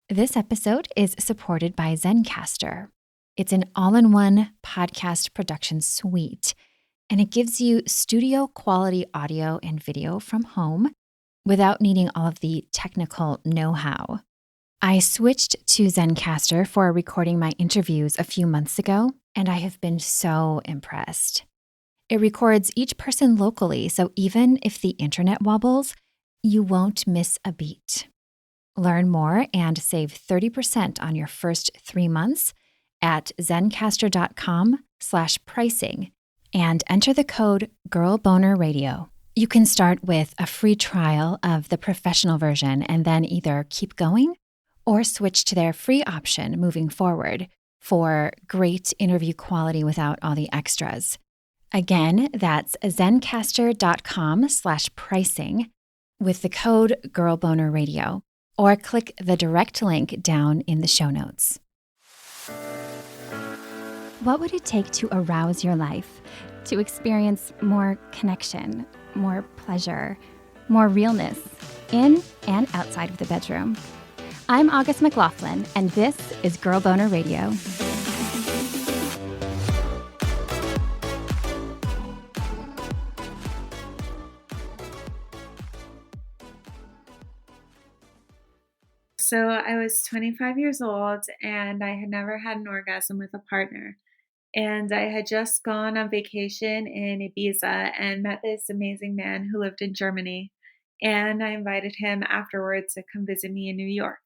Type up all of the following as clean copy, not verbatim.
This episode is supported by Zencastr. It's an all-in-one podcast production suite, and it gives you studio quality audio and video from home without needing all of the technical know-how. I switched to Zencastr for recording my interviews a few months ago, and I have been so impressed. It records each person locally, so even if the internet wobbles, you won't miss a beat. Learn more and save 30% on your first 3 months at zencastr.com/pricing and enter the code GIRLBONERRADIO. You can start with a free trial of the professional version and then either keep going or switch to their free option moving forward for great interview quality without all the extras. Again, that's zencastr.com/pricing with the code GIRLBONERRADIO. Or click the direct link down in the show notes. What would it take to arouse your life, to experience more connection, more pleasure, more realness in and outside of the bedroom? I'm August McLaughlin, and this is Girl Boner Radio. So I was 25 years old and I had never had an orgasm with a partner. And I had just gone on vacation in Ibiza and met this amazing man who lived in Germany. And I invited him afterwards to come visit me in New York.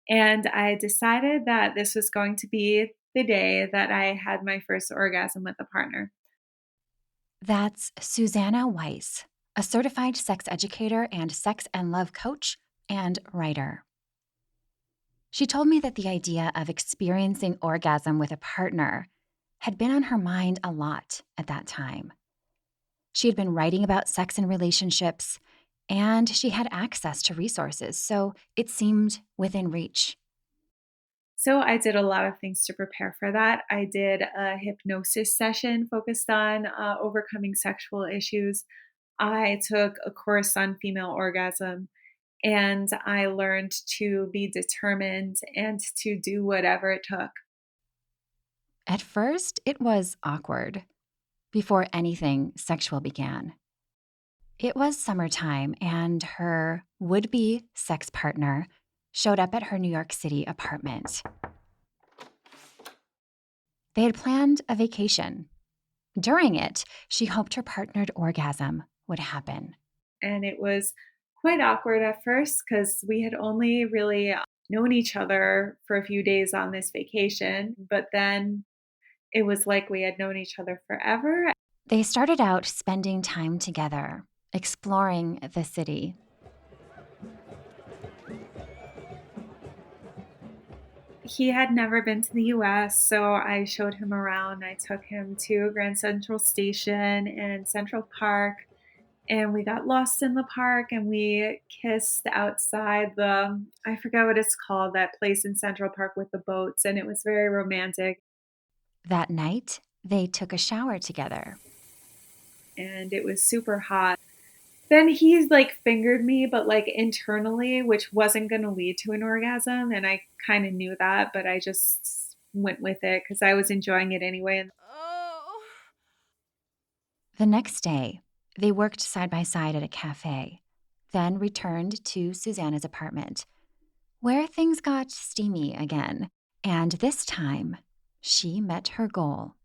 And I decided that this was going to be the day that I had my first orgasm with a partner. That's Suzannah Weiss, a certified sex educator and sex and love coach and writer. She told me that the idea of experiencing orgasm with a partner had been on her mind a lot at that time. She had been writing about sex and relationships, and she had access to resources, so it seemed within reach. So I did a lot of things to prepare for that. I did a hypnosis session focused on overcoming sexual issues. I took a course on female orgasm and I learned to be determined and to do whatever it took. At first, it was awkward before anything sexual began. It was summertime, and her would-be sex partner showed up at her New York City apartment. They had planned a vacation. During it, she hoped her partnered orgasm would happen. And it was quite awkward at first because we had only really known each other for a few days on this vacation, but then it was like we had known each other forever. They started out spending time together, exploring the city. He had never been to the US, so I showed him around. I took him to Grand Central Station and Central Park, and we got lost in the park and we kissed outside I forget what it's called, that place in Central Park with the boats, and it was very romantic. That night, they took a shower together. And it was super hot. Then he's like fingered me, but like internally, which wasn't going to lead to an orgasm. And I kind of knew that, but I just went with it because I was enjoying it anyway. The next day, they worked side by side at a cafe, then returned to Suzannah's apartment, where things got steamy again. And this time, she met her goal.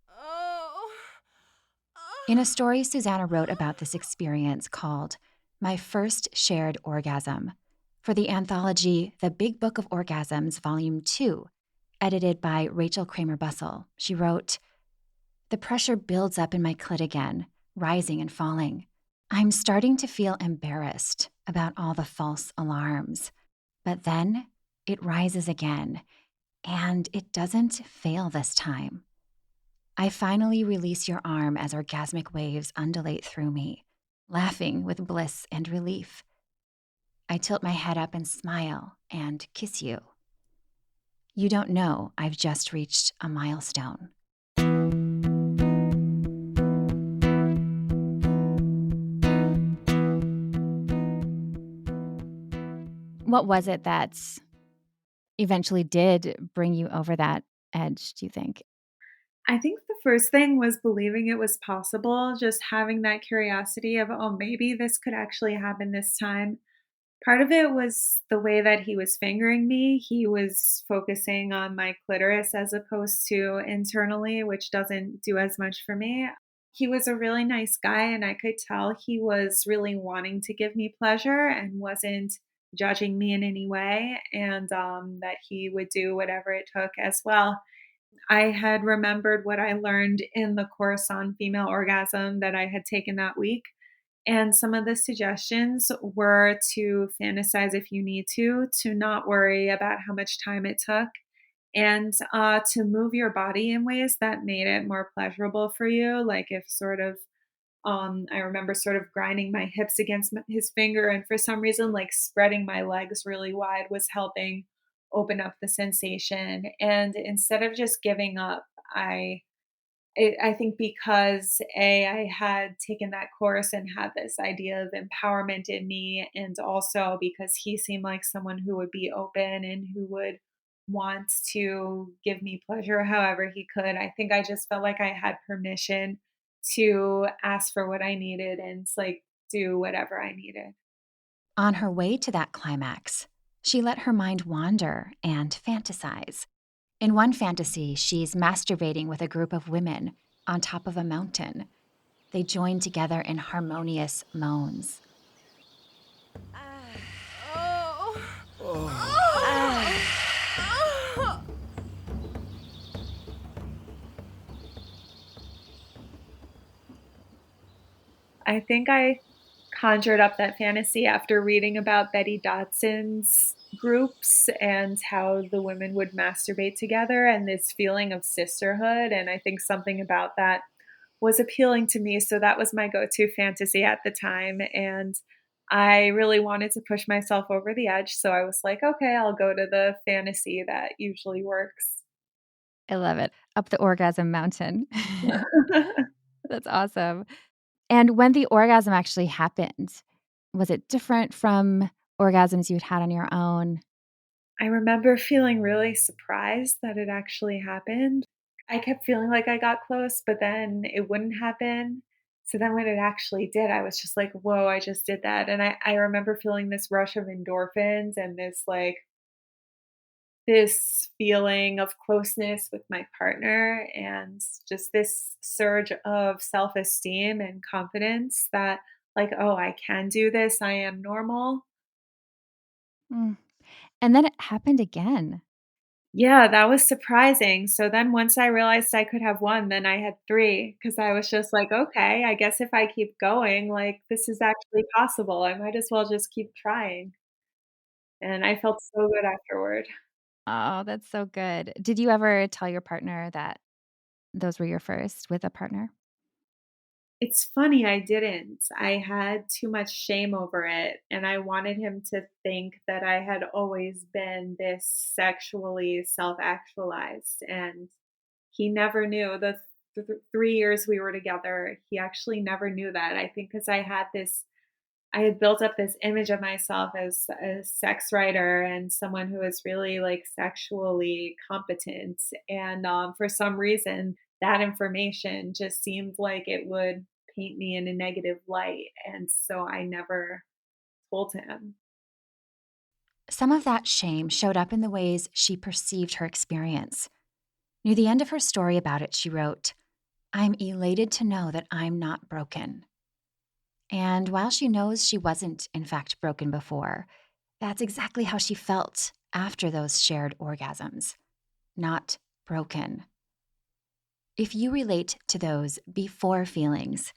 In a story Suzannah wrote about this experience called My First Shared Orgasm for the anthology The Big Book of Orgasms, Volume 2, edited by Rachel Kramer Bussell, she wrote, "The pressure builds up in my clit again, rising and falling. I'm starting to feel embarrassed about all the false alarms. But then it rises again, and it doesn't fail this time. I finally release your arm as orgasmic waves undulate through me, laughing with bliss and relief. I tilt my head up and smile and kiss you. You don't know I've just reached a milestone." What was it that eventually did bring you over that edge, do you think? I think the first thing was believing it was possible, just having that curiosity of, "Oh, maybe this could actually happen this time." Part of it was the way that he was fingering me. He was focusing on my clitoris as opposed to internally, which doesn't do as much for me. He was a really nice guy, and I could tell he was really wanting to give me pleasure and wasn't judging me in any way, and that he would do whatever it took as well. I had remembered what I learned in the course on female orgasm that I had taken that week. And some of the suggestions were to fantasize if you need to not worry about how much time it took, and to move your body in ways that made it more pleasurable for you. Like if sort of, I remember sort of grinding my hips against his finger, and for some reason, like spreading my legs really wide was helping open up the sensation. And instead of just giving up, I think because I had taken that course and had this idea of empowerment in me, and also because he seemed like someone who would be open and who would want to give me pleasure however he could. I think I just felt like I had permission to ask for what I needed and like do whatever I needed. On her way to that climax, she let her mind wander and fantasize. In one fantasy, she's masturbating with a group of women on top of a mountain. They join together in harmonious moans. I think I conjured up that fantasy after reading about Betty Dodson's groups and how the women would masturbate together and this feeling of sisterhood. And I think something about that was appealing to me. So that was my go to fantasy at the time. And I really wanted to push myself over the edge. So I was like, okay, I'll go to the fantasy that usually works. I love it. Up the orgasm mountain. That's awesome. And when the orgasm actually happened, was it different from orgasms you'd had on your own? I remember feeling really surprised that it actually happened. I kept feeling like I got close, but then it wouldn't happen. So then when it actually did, I was just like, whoa, I just did that. And I remember feeling this rush of endorphins and this feeling of closeness with my partner and just this surge of self-esteem and confidence that like, oh, I can do this. I am normal. Mm. And then it happened again. Yeah, that was surprising. So then once I realized I could have 1, then I had 3 because I was just like, "Okay, I guess if I keep going, like, this is actually possible. I might as well just keep trying." And I felt so good afterward. Oh, that's so good. Did you ever tell your partner that those were your first with a partner? It's funny, I didn't. I had too much shame over it, and I wanted him to think that I had always been this sexually self-actualized, and he never knew. The 3 years we were together, he actually never knew that. I think because I had built up this image of myself as a sex writer and someone who is really like sexually competent. And for some reason, that information just seemed like it would paint me in a negative light. And so I never told him. Some of that shame showed up in the ways she perceived her experience. Near the end of her story about it, she wrote, I'm elated to know that I'm not broken. And while she knows she wasn't, in fact, broken before, that's exactly how she felt after those shared orgasms. Not broken. If you relate to those before feelings,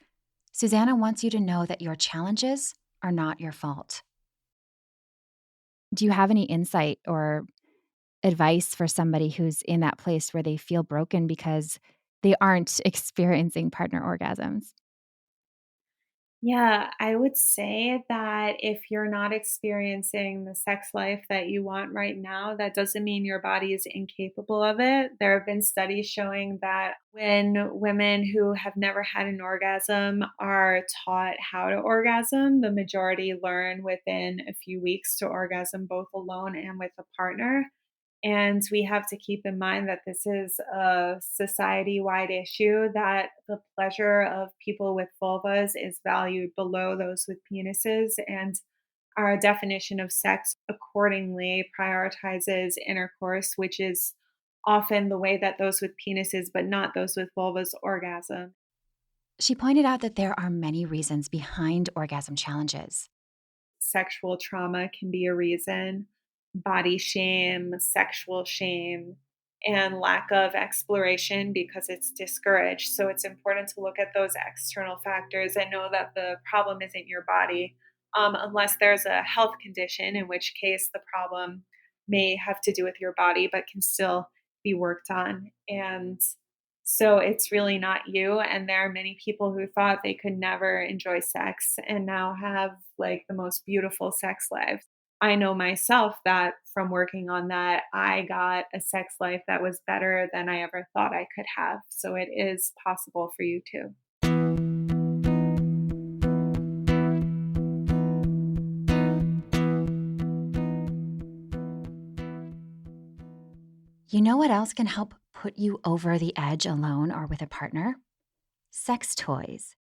Suzannah wants you to know that your challenges are not your fault. Do you have any insight or advice for somebody who's in that place where they feel broken because they aren't experiencing partner orgasms? Yeah, I would say that if you're not experiencing the sex life that you want right now, that doesn't mean your body is incapable of it. There have been studies showing that when women who have never had an orgasm are taught how to orgasm, the majority learn within a few weeks to orgasm both alone and with a partner. And we have to keep in mind that this is a society wide issue, that the pleasure of people with vulvas is valued below those with penises. And our definition of sex accordingly prioritizes intercourse, which is often the way that those with penises, but not those with vulvas, orgasm. She pointed out that there are many reasons behind orgasm challenges. Sexual trauma can be a reason, body shame, sexual shame, and lack of exploration because it's discouraged. So it's important to look at those external factors and know that the problem isn't your body, unless there's a health condition, in which case the problem may have to do with your body, but can still be worked on. And so it's really not you. And there are many people who thought they could never enjoy sex and now have like the most beautiful sex lives. I know myself that from working on that, I got a sex life that was better than I ever thought I could have. So it is possible for you too. You know what else can help put you over the edge alone or with a partner? Sex toys.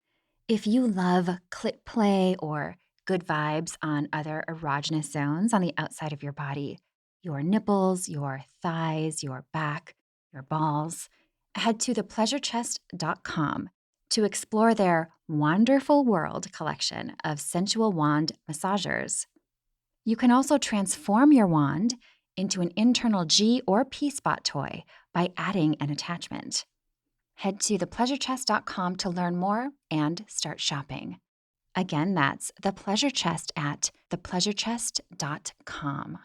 If you love clit play or good vibes on other erogenous zones on the outside of your body, your nipples, your thighs, your back, your balls, head to thepleasurechest.com to explore their Wonderful World collection of sensual wand massagers. You can also transform your wand into an internal G or P spot toy by adding an attachment. Head to thepleasurechest.com to learn more and start shopping. Again, that's the Pleasure Chest at thepleasurechest.com.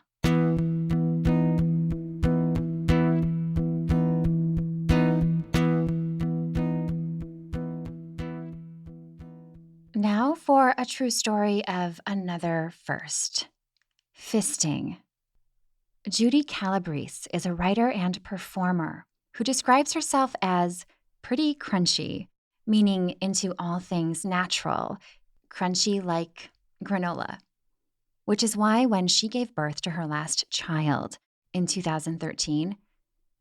Now for a true story of another first. Fisting. Judy Calabrese is a writer and performer who describes herself as pretty crunchy, meaning into all things natural, crunchy like granola, which is why when she gave birth to her last child in 2013,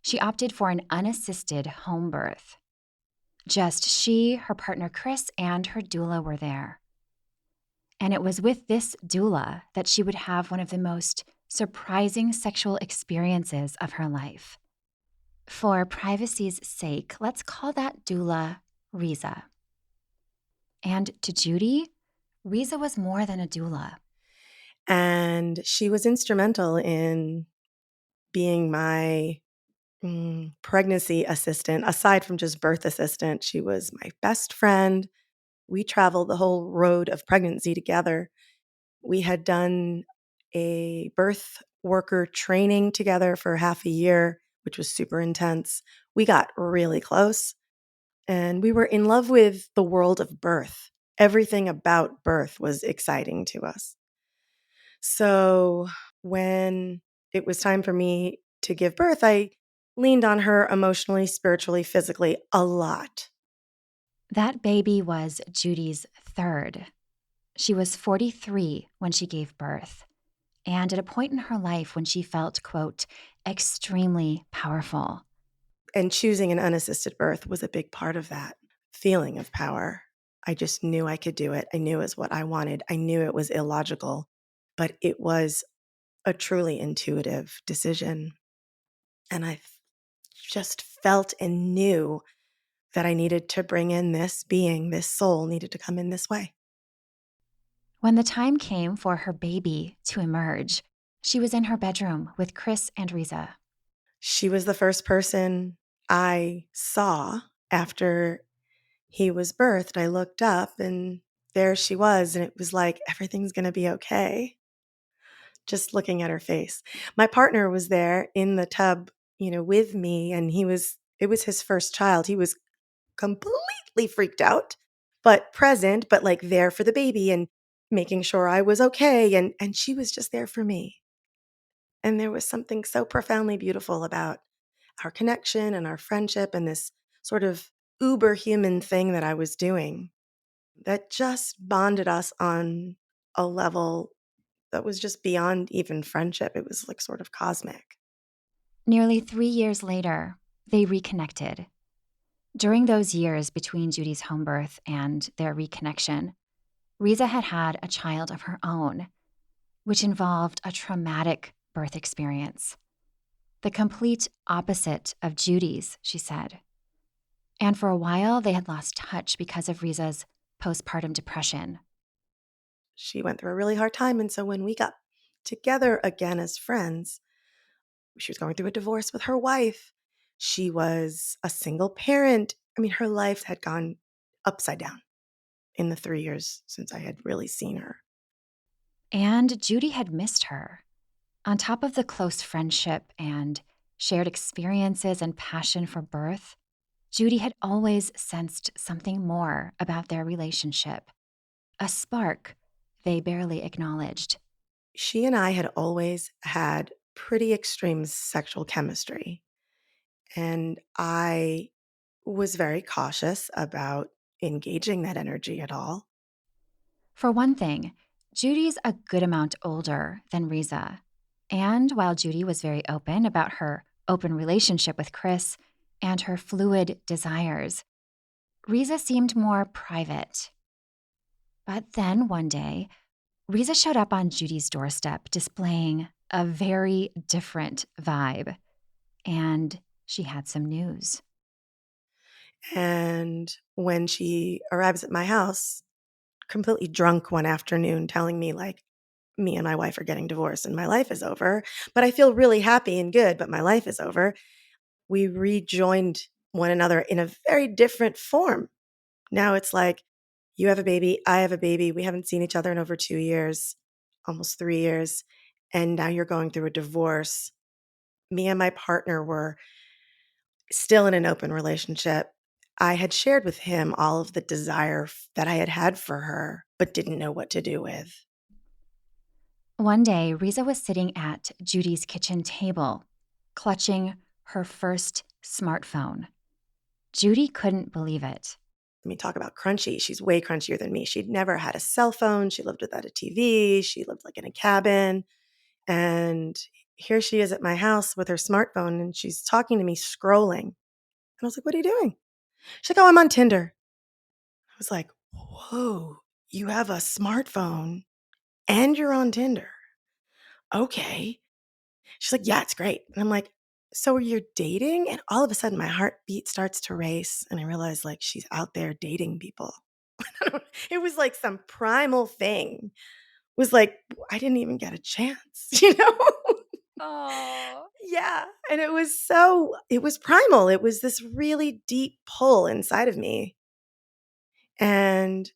she opted for an unassisted home birth. Just she, her partner Chris, and her doula were there. And it was with this doula that she would have one of the most surprising sexual experiences of her life. For privacy's sake, let's call that doula Riza. And to Judy, Riza was more than a doula. And she was instrumental in being my pregnancy assistant. Aside from just birth assistant, she was my best friend. We traveled the whole road of pregnancy together. We had done a birth worker training together for half a year, which was super intense. We got really close and we were in love with the world of birth. Everything about birth was exciting to us. So when it was time for me to give birth, I leaned on her emotionally, spiritually, physically a lot. That baby was Judy's third. She was 43 when she gave birth, and at a point in her life when she felt, quote, extremely powerful. And choosing an unassisted birth was a big part of that feeling of power. I just knew I could do it. I knew it was what I wanted. I knew it was illogical, but it was a truly intuitive decision. And I just felt and knew that I needed to bring in this being, this soul needed to come in this way. When the time came for her baby to emerge, she was in her bedroom with Chris and Riza. She was the first person I saw after he was birthed. I looked up and there she was, and it was like, everything's going to be okay. Just looking at her face. My partner was there in the tub, with me, and it was his first child. He was completely freaked out, but present, but like there for the baby and making sure I was okay. And she was just there for me. And there was something so profoundly beautiful about our connection and our friendship and this sort of uber human thing that I was doing that just bonded us on a level that was just beyond even friendship. It was like sort of cosmic. Nearly 3 years later, they reconnected. During those years between Judy's home birth and their reconnection, Riza had had a child of her own, which involved a traumatic birth experience. The complete opposite of Judy's, she said. And for a while, they had lost touch because of Riza's postpartum depression. She went through a really hard time. And so when we got together again as friends, she was going through a divorce with her wife. She was a single parent. I mean, her life had gone upside down in the 3 years since I had really seen her. And Judy had missed her. On top of the close friendship and shared experiences and passion for birth, Judy had always sensed something more about their relationship, a spark they barely acknowledged. She and I had always had pretty extreme sexual chemistry. And I was very cautious about engaging that energy at all. For one thing, Judy's a good amount older than Riza. And while Judy was very open about her open relationship with Chris and her fluid desires, Riza seemed more private. But then one day, Riza showed up on Judy's doorstep displaying a very different vibe. And she had some news. And when she arrives at my house, completely drunk one afternoon, telling me, like, me and my wife are getting divorced and my life is over, but I feel really happy and good, but my life is over. We rejoined one another in a very different form. Now it's like, you have a baby, I have a baby. We haven't seen each other in over 2 years, almost 3 years. And now you're going through a divorce. Me and my partner were still in an open relationship. I had shared with him all of the desire that I had had for her, but didn't know what to do with. One day, Riza was sitting at Judy's kitchen table, clutching her first smartphone. Judy couldn't believe it. I mean, talk about crunchy. She's way crunchier than me. She'd never had a cell phone. She lived without a TV. She lived like in a cabin. And here she is at my house with her smartphone and she's talking to me, scrolling. And I was like, what are you doing? She's like, oh, I'm on Tinder. I was like, whoa, you have a smartphone and you're on Tinder. Okay. She's like, yeah, it's great. And I'm like, so you're dating? And all of a sudden my heartbeat starts to race and I realize like she's out there dating people. It was like some primal thing. It was like, I didn't even get a chance, you know? Oh. Yeah. And it was primal. It was this really deep pull inside of me. And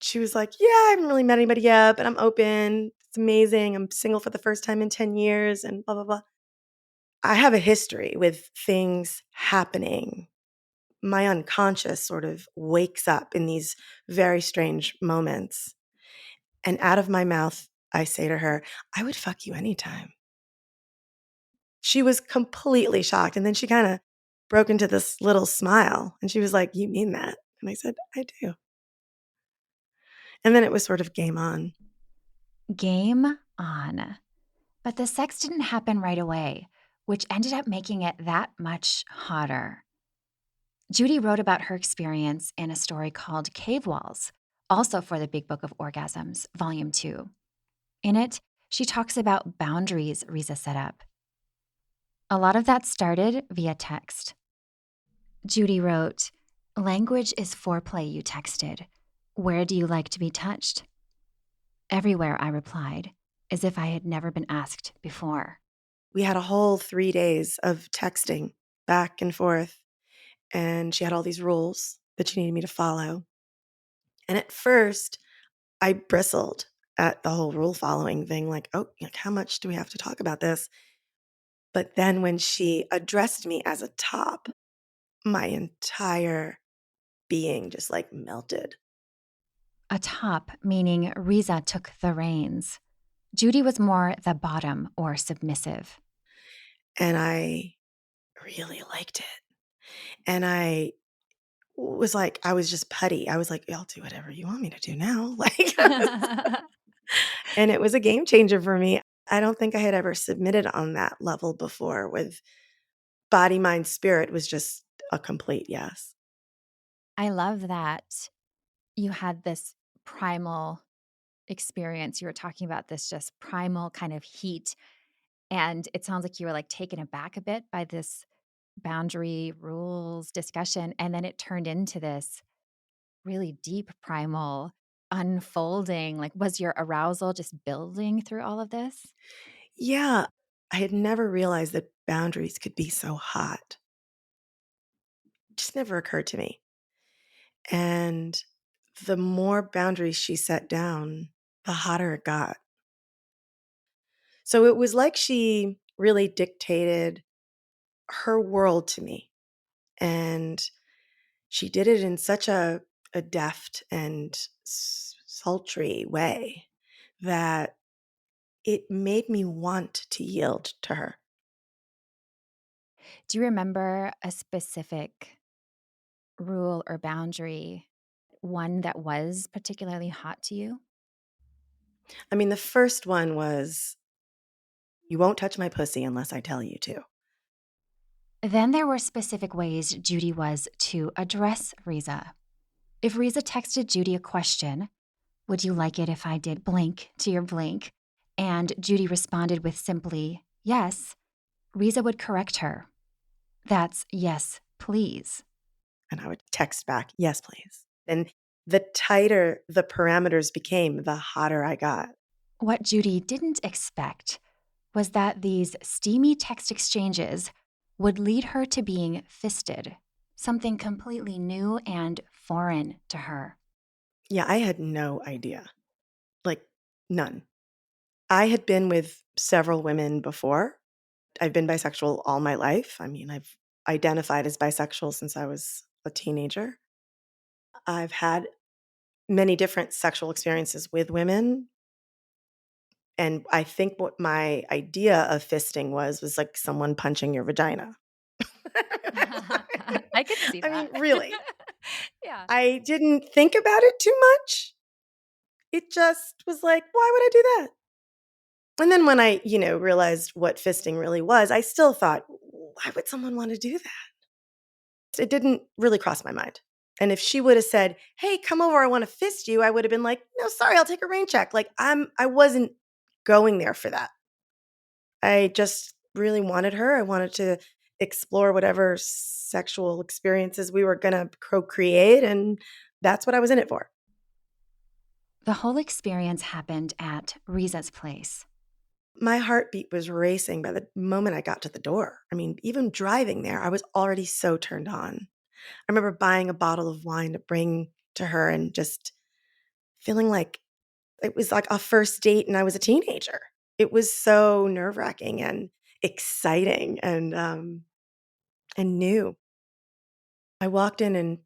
she was like, yeah, I haven't really met anybody yet, but I'm open. It's amazing. I'm single for the first time in 10 years and blah, blah, blah. I have a history with things happening. My unconscious sort of wakes up in these very strange moments. And out of my mouth, I say to her, I would fuck you anytime. She was completely shocked. And then she kind of broke into this little smile. And she was like, you mean that? And I said, I do. And then it was sort of game on. Game on. But the sex didn't happen right away, which ended up making it that much hotter. Judy wrote about her experience in a story called Cave Walls, also for the Big Book of Orgasms, Volume 2. In it, she talks about boundaries Riza set up. A lot of that started via text. Judy wrote, language is foreplay, you texted. Where do you like to be touched? Everywhere, I replied, as if I had never been asked before. We had a whole 3 days of texting back and forth. And she had all these rules that she needed me to follow. And at first, I bristled at the whole rule following thing, like, oh, like, how much do we have to talk about this? But then when she addressed me as a top, my entire being just like melted. A top, meaning Riza took the reins. Judy was more the bottom or submissive. And I really liked it. And I was like, I was just putty. I was like, I'll do whatever you want me to do now. Like, and it was a game changer for me. I don't think I had ever submitted on that level before. With body, mind, spirit was just a complete yes. I love that you had this primal experience. You were talking about this just primal kind of heat. And it sounds like you were like taken aback a bit by this boundary rules discussion. And then it turned into this really deep primal unfolding. Like, was your arousal just building through all of this? Yeah, I had never realized that boundaries could be so hot. Just never occurred to me. And the more boundaries she set down, the hotter it got. So it was like she really dictated her world to me. And she did it in such a deft and sultry way that it made me want to yield to her. Do you remember a specific rule or boundary, one that was particularly hot to you? I mean, the first one was, you won't touch my pussy unless I tell you to. Then there were specific ways Judy was to address Riza. If Riza texted Judy a question, would you like it if I did blank to your blank? And Judy responded with simply, yes, Riza would correct her. That's yes, please. And I would text back, yes, please. And the tighter the parameters became, the hotter I got. What Judy didn't expect was that these steamy text exchanges would lead her to being fisted, something completely new and foreign to her. Yeah, I had no idea. Like, none. I had been with several women before. I've been bisexual all my life. I mean, I've identified as bisexual since I was a teenager. I've had many different sexual experiences with women. And I think what my idea of fisting was like someone punching your vagina. I could see I mean, that. really, Yeah. I didn't think about it too much. It just was like, why would I do that? And then when I, realized what fisting really was, I still thought, why would someone want to do that? It didn't really cross my mind. And if she would have said, "Hey, come over, I want to fist you," I would have been like, "No, sorry, I'll take a rain check." Like I wasn't going there for that. I just really wanted her. I wanted to explore whatever sexual experiences we were going to procreate, and that's what I was in it for. The whole experience happened at Riza's place. My heartbeat was racing by the moment I got to the door. I mean, even driving there, I was already so turned on. I remember buying a bottle of wine to bring to her and just feeling like it was like a first date and I was a teenager. It was so nerve-wracking and exciting and new. I walked in and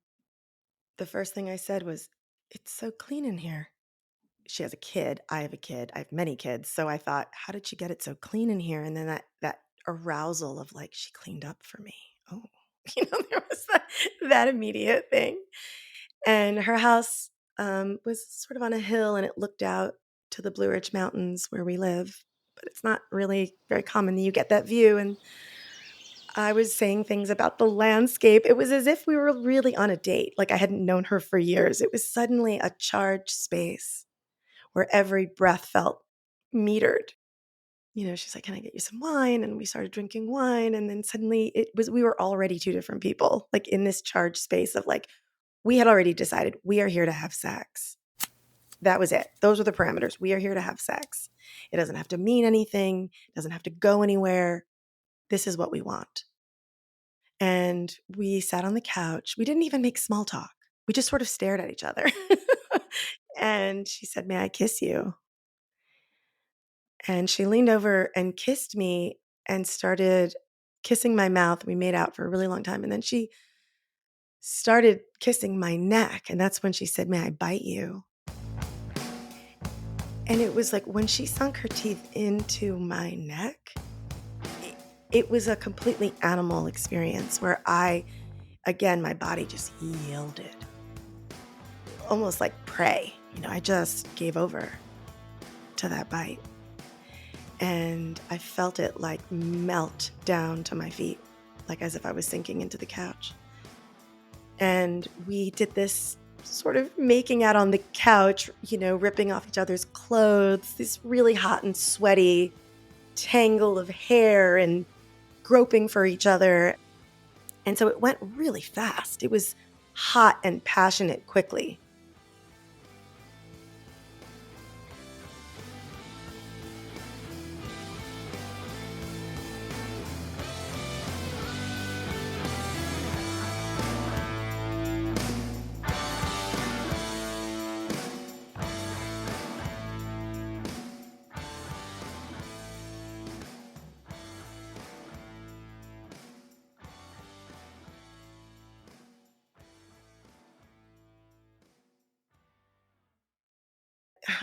the first thing I said was, "It's so clean in here." She has a kid, I have a kid, I have many kids, so I thought, "How did she get it so clean in here?" And then that arousal of like, she cleaned up for me. Oh, there was that immediate thing. And her house was sort of on a hill and it looked out to the Blue Ridge Mountains where we live, but it's not really very common that you get that view. And I was saying things about the landscape. It was as if we were really on a date, like I hadn't known her for years. It was suddenly a charged space where every breath felt metered. She's like, "Can I get you some wine?" And we started drinking wine. And then suddenly we were already two different people, like in this charged space of like, we had already decided we are here to have sex. That was it. Those were the parameters. We are here to have sex. It doesn't have to mean anything. It doesn't have to go anywhere. This is what we want. And we sat on the couch. We didn't even make small talk. We just sort of stared at each other. And she said, "May I kiss you?" And she leaned over and kissed me and started kissing my mouth. We made out for a really long time. And then she started kissing my neck. And that's when she said, "May I bite you?" And it was like when she sunk her teeth into my neck, it was a completely animal experience where again, my body just yielded, almost like prey. I just gave over to that bite. and I felt it like melt down to my feet, like as if I was sinking into the couch. And we did this sort of making out on the couch, ripping off each other's clothes, this really hot and sweaty tangle of hair and groping for each other. And so it went really fast. It was hot and passionate quickly.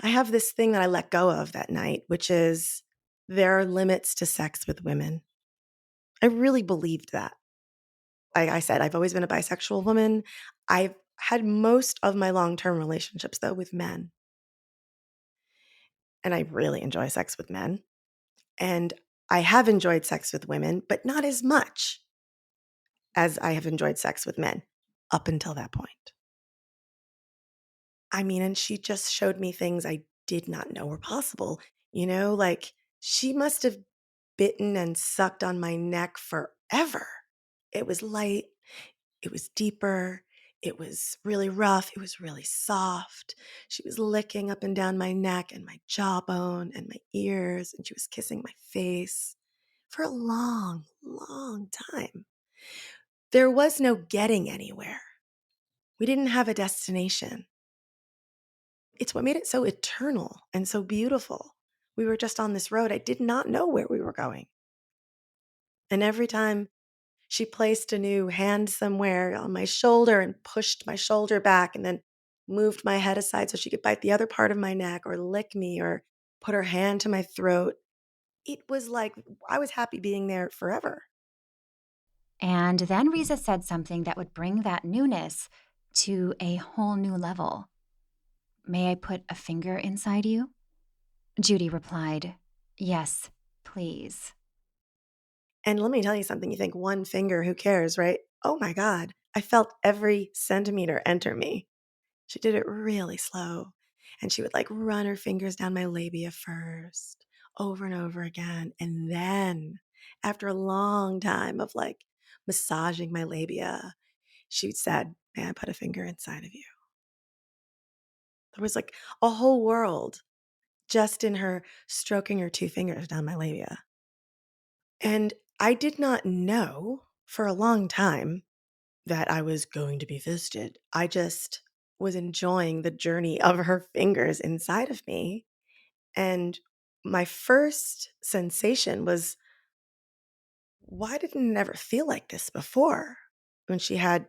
I have this thing that I let go of that night, which is there are limits to sex with women. I really believed that. Like I said, I've always been a bisexual woman. I've had most of my long-term relationships, though, with men. And I really enjoy sex with men. And I have enjoyed sex with women, but not as much as I have enjoyed sex with men up until that point. I mean, and she just showed me things I did not know were possible. Like she must have bitten and sucked on my neck forever. It was light, it was deeper, it was really rough, it was really soft. She was licking up and down my neck and my jawbone and my ears, and she was kissing my face for a long, long time. There was no getting anywhere. We didn't have a destination. It's what made it so eternal and so beautiful. We were just on this road. I did not know where we were going. And every time she placed a new hand somewhere on my shoulder and pushed my shoulder back and then moved my head aside so she could bite the other part of my neck or lick me or put her hand to my throat, it was like I was happy being there forever. And then Riza said something that would bring that newness to a whole new level. May I put a finger inside you? Judy replied, Yes, please. And let me tell you something. You think one finger, who cares, right? Oh my God. I felt every centimeter enter me. She did it really slow. And she would like run her fingers down my labia first, over and over again. And then, after a long time of like massaging my labia, she said, May I put a finger inside of you? There was like a whole world just in her stroking her two fingers down my labia. And I did not know for a long time that I was going to be visited. I just was enjoying the journey of her fingers inside of me. And my first sensation was, why didn't it ever feel like this before? When she had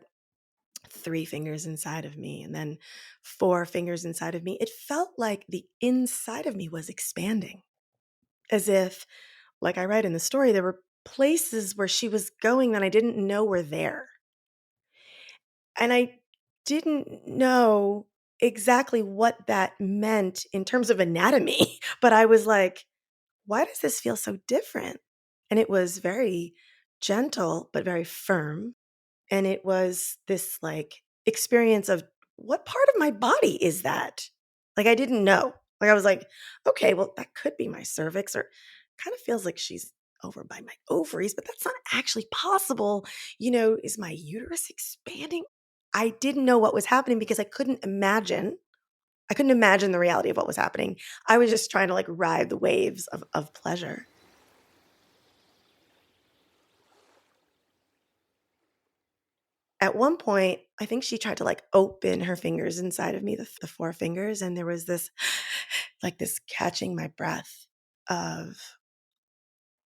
three fingers inside of me and then four fingers inside of me, it felt like the inside of me was expanding, as if, like I read in the story, there were places where she was going that I didn't know were there. And I didn't know exactly what that meant in terms of anatomy, but I was like, why does this feel so different? And it was very gentle, but very firm. And it was this like experience of what part of my body is that? Like I didn't know. Like I was like, okay, well, that could be my cervix, or kind of feels like she's over by my ovaries, but that's not actually possible. Is my uterus expanding? I didn't know what was happening because I couldn't imagine. I couldn't imagine the reality of what was happening. I was just trying to like ride the waves of pleasure. At one point, I think she tried to like open her fingers inside of me, the four fingers, and there was this like this catching my breath of,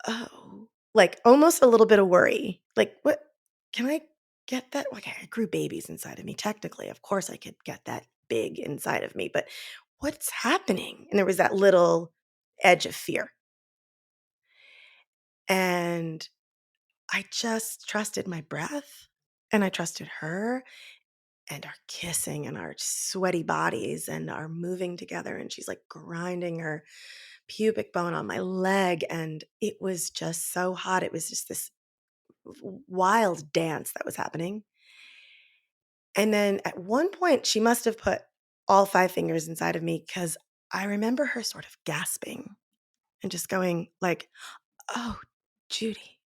oh, like almost a little bit of worry. Like, what can I get that? Okay, I grew babies inside of me. Technically, of course I could get that big inside of me, but what's happening? And there was that little edge of fear. And I just trusted my breath and I trusted her and our kissing and our sweaty bodies and our moving together. And she's like grinding her pubic bone on my leg, and it was just so hot. It was just this wild dance that was happening. And then at one point, she must have put all 5 fingers inside of me, because I remember her sort of gasping and just going like, "Oh, Judy."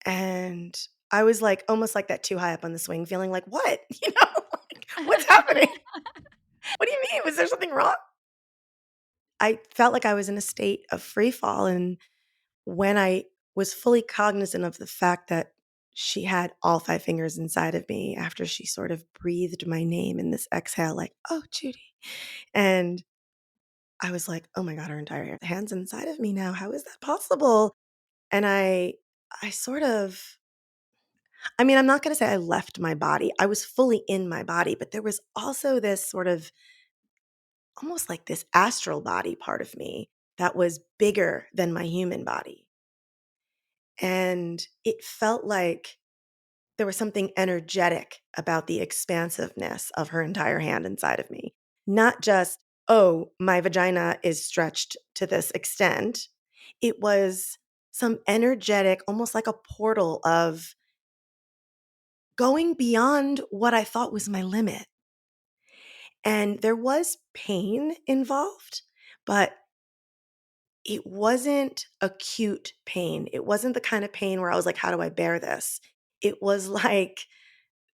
And I was like, almost like that too high up on the swing feeling, like, "What?" Like, "What's happening? What do you mean? Was there something wrong?" I felt like I was in a state of free fall, and when I was fully cognizant of the fact that she had all 5 fingers inside of me after she sort of breathed my name in this exhale, like, "Oh, Judy." And I was like, "Oh my god, her entire hand's inside of me now. How is that possible?" And I sort of, I mean, I'm not gonna say I left my body. I was fully in my body, but there was also this sort of almost like this astral body part of me that was bigger than my human body. And it felt like there was something energetic about the expansiveness of her entire hand inside of me. Not just, oh, my vagina is stretched to this extent. It was some energetic, almost like a portal of going beyond what I thought was my limit. And there was pain involved, but it wasn't acute pain. It wasn't the kind of pain where I was like, how do I bear this? It was like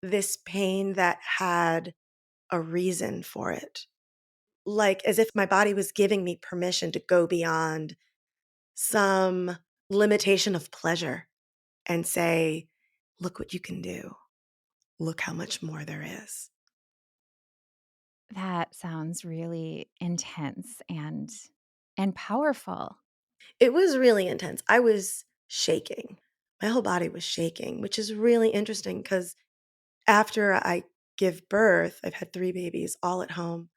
this pain that had a reason for it. Like as if my body was giving me permission to go beyond some limitation of pleasure and say, look what you can do. Look how much more there is. That sounds really intense and powerful. It was really intense. I was shaking. My whole body was shaking, which is really interesting because after I give birth, I've had 3 babies all at home.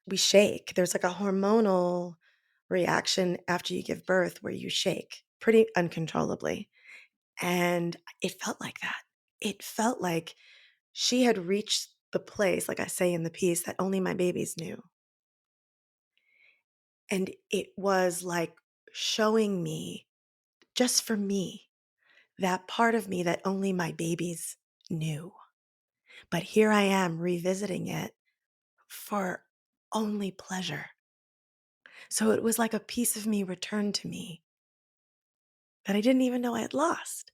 We shake. There's like a hormonal reaction after you give birth where you shake pretty uncontrollably. And it felt like that. It felt like she had reached the place, like I say in the piece, that only my babies knew. And it was like showing me, just for me, that part of me that only my babies knew. But here I am revisiting it for only pleasure. So it was like a piece of me returned to me that I didn't even know I had lost.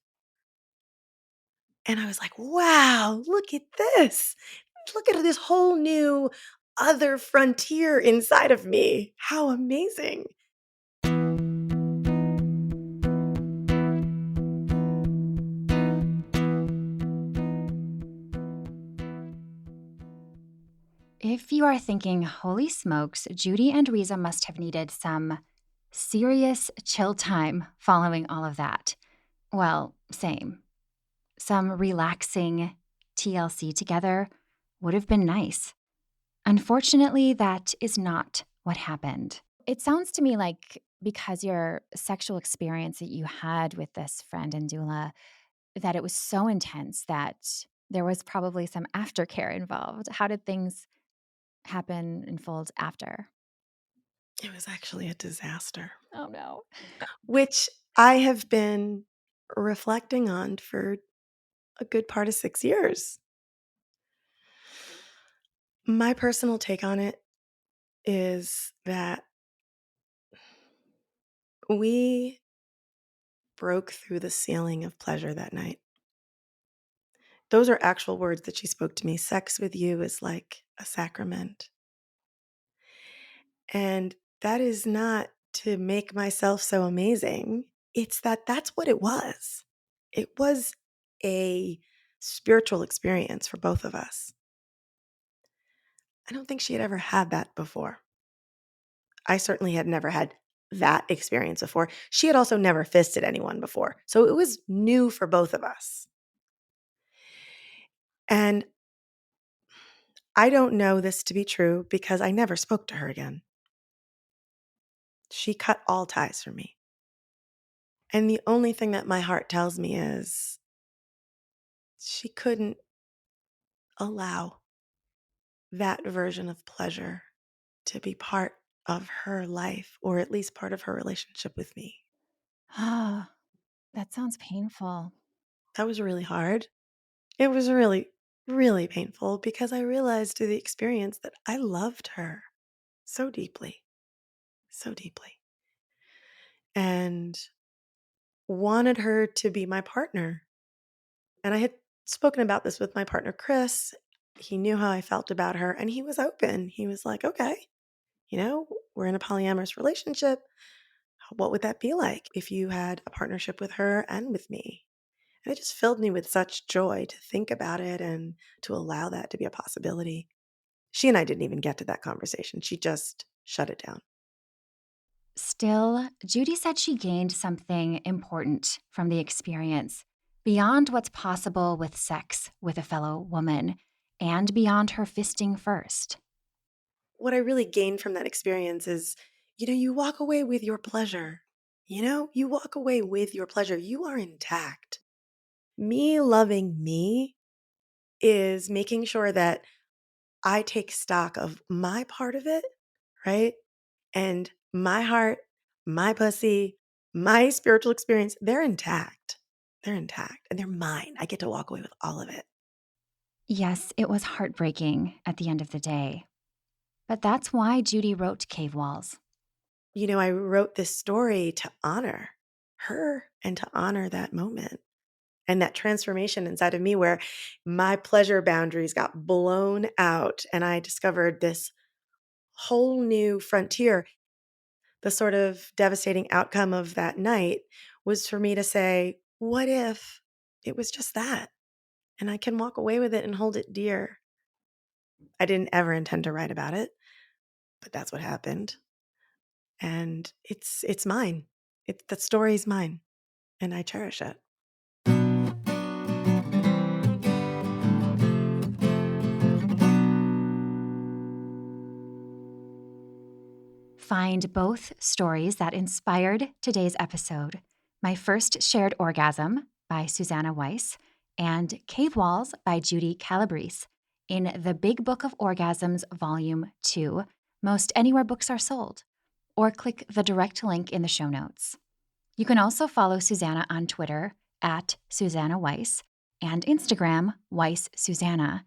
And I was like, wow, look at this. Look at this whole new other frontier inside of me. How amazing. If you are thinking, holy smokes, Judy and Riza must have needed some serious chill time following all of that. Well, same. Some relaxing TLC together would have been nice. Unfortunately, that is not what happened. It sounds to me like because your sexual experience that you had with this friend and doula, that it was so intense that there was probably some aftercare involved. How did things happen and fold after? It was actually a disaster, Oh no. which I have been reflecting on for a good part of 6 years. My personal take on it is that we broke through the ceiling of pleasure that night. Those are actual words that she spoke to me. Sex with you is like a sacrament. And that is not to make myself so amazing. It's that that's what it was. It was a spiritual experience for both of us. I don't think she had ever had that before. I certainly had never had that experience before. She had also never fisted anyone before. So it was new for both of us. And I don't know this to be true because I never spoke to her again. She cut all ties for me. And the only thing that my heart tells me is she couldn't allow that version of pleasure to be part of her life, or at least part of her relationship with me. Ah, that sounds painful. That was really hard. It was really, really painful because I realized through the experience that I loved her so deeply, so deeply, and wanted her to be my partner. And I had spoken about this with my partner, Chris. He knew how I felt about her and he was open. He was like, okay, we're in a polyamorous relationship. What would that be like if you had a partnership with her and with me? And it just filled me with such joy to think about it and to allow that to be a possibility. She and I didn't even get to that conversation. She just shut it down. Still, Judy said she gained something important from the experience beyond what's possible with sex with a fellow woman and beyond her fisting first. What I really gained from that experience is, you walk away with your pleasure. You walk away with your pleasure. You are intact. Me loving me is making sure that I take stock of my part of it, right? And my heart, my pussy, my spiritual experience, they're intact. They're intact and they're mine. I get to walk away with all of it. Yes, it was heartbreaking at the end of the day. But that's why Judy wrote Cave Walls. I wrote this story to honor her and to honor that moment and that transformation inside of me where my pleasure boundaries got blown out and I discovered this whole new frontier. The sort of devastating outcome of that night was for me to say, what if it was just that? And I can walk away with it and hold it dear. I didn't ever intend to write about it, but that's what happened. And it's mine. The story's mine, and I cherish it. Find both stories that inspired today's episode: My First Shared Orgasm by Suzannah Weiss and Cave Walls by Judy Calabrese in The Big Book of Orgasms, Volume 2, most anywhere books are sold, or click the direct link in the show notes. You can also follow Suzannah on Twitter at Suzannah Weiss and Instagram Weiss Suzannah,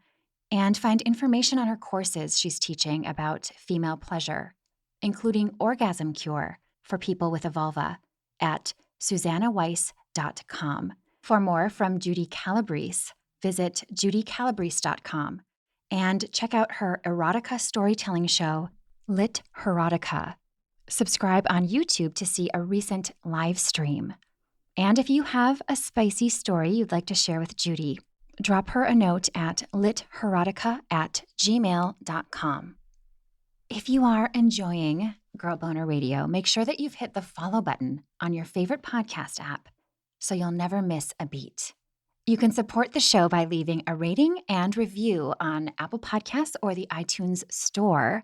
and find information on her courses she's teaching about female pleasure, including Orgasm Cure for people with a vulva, at SuzannahWeiss.com. For more from Judy Calabrese, visit judycalabrese.com and check out her erotica storytelling show, Lit Erotica. Subscribe on YouTube to see a recent live stream. And if you have a spicy story you'd like to share with Judy, drop her a note at litherotica@gmail.com. If you are enjoying Girl Boner Radio, make sure that you've hit the follow button on your favorite podcast app so you'll never miss a beat. You can support the show by leaving a rating and review on Apple Podcasts or the iTunes Store,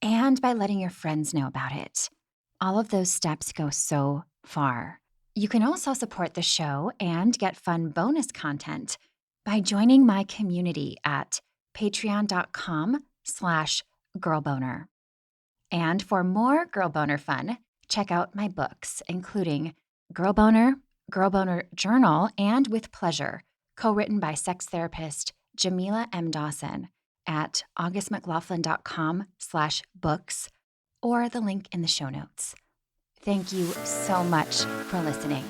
and by letting your friends know about it. All of those steps go so far. You can also support the show and get fun bonus content by joining my community at patreon.com/girlboner. And for more Girl Boner fun, check out my books, including Girl Boner, Girl Boner Journal, and With Pleasure, co-written by sex therapist Jamila M. Dawson at augustmclaughlin.com/books, or the link in the show notes. Thank you so much for listening.